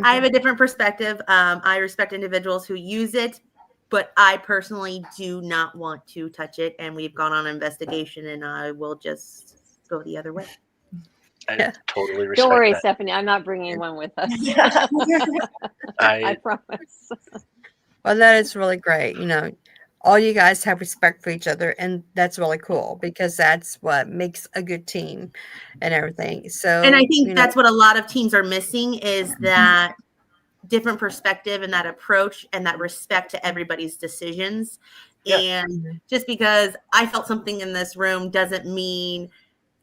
I have a different perspective. I respect individuals who use it, but I personally do not want to touch it. And we've gone on an investigation, and I will just go the other way. I Yeah. totally respect Don't worry, that. Stephanie. I'm not bringing one with us. I I promise. Well, that is really great. All you guys have respect for each other, and that's really cool because that's what makes a good team and everything. So, And I think that's what a lot of teams are missing is that different perspective and that approach and that respect to everybody's decisions. Yeah. And just because I felt something in this room doesn't mean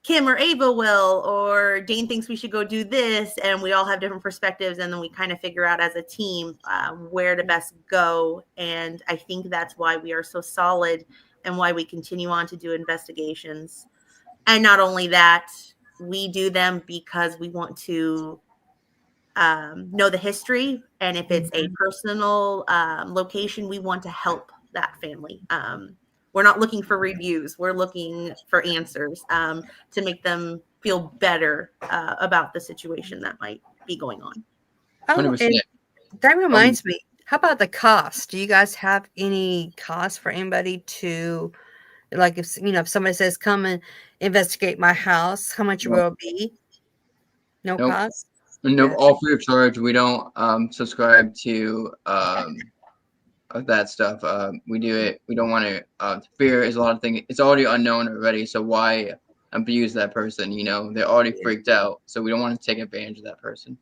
Kim or Ava will, or Dane thinks we should go do this. And we all have different perspectives. And then we kind of figure out as a team where to best go. And I think that's why we are so solid and why we continue on to do investigations. And not only that, we do them because we want to know the history. And if it's a personal location, we want to help that family. We're not looking for reviews. We're looking for answers to make them feel better about the situation that might be going on. Oh, 100%. and that reminds me. How about the cost? Do you guys have any cost for anybody to, like, if somebody says, "Come and investigate my house," how much will it be? No Nope. cost. No, Yeah. all free of charge. We don't subscribe to that stuff. We do it. We don't want to. Fear is a lot of things. It's already unknown already. So why abuse that person? They're already freaked out. So we don't want to take advantage of that person.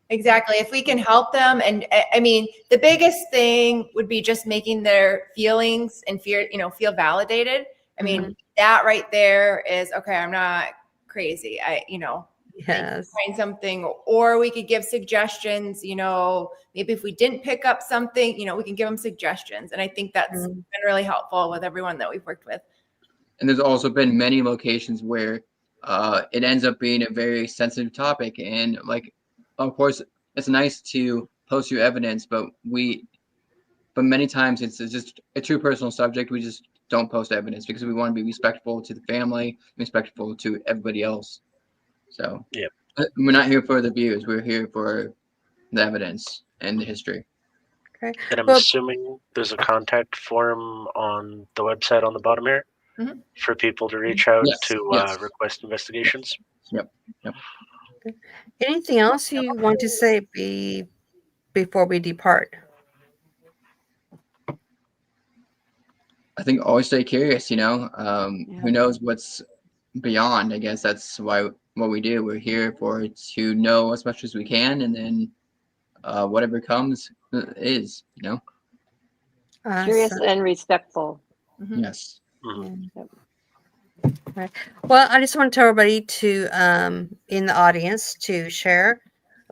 Exactly. If we can help them, and I mean, the biggest thing would be just making their feelings and fear, feel validated. I mean, that right there is okay. I'm not crazy. Yes. Find something, or we could give suggestions. Maybe if we didn't pick up something, we can give them suggestions, and I think that's been really helpful with everyone that we've worked with. And there's also been many locations where it ends up being a very sensitive topic, and like, of course, it's nice to post your evidence, but many times it's just a true personal subject. We just don't post evidence because we want to be respectful to the family, respectful to everybody else. So yeah, we're not here for the views. We're here for the evidence and the history. Okay. and I'm Well, assuming there's a contact form on the website on the bottom here for people to reach out Yes, to yes. request investigations. Yep. anything else you want to say before we depart? I think always stay curious. Who knows what's beyond? I guess that's why what we do. We're here to know as much as we can, and then whatever comes is. Curious Awesome. and respectful. Yes. Right. Well, I just want to tell everybody to, in the audience, to share,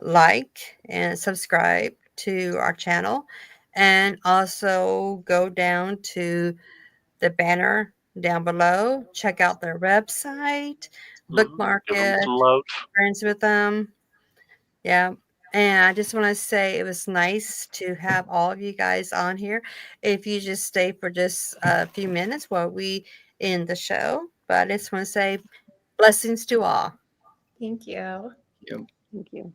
like, and subscribe to our channel, and also go down to the banner down below. Check out their website, bookmark Give them it, some love. friends with them. Yeah. And I just want to say it was nice to have all of you guys on here. If you just stay for just a few minutes while we end the show, but I just want to say blessings to all. Thank you. Yep. Thank you.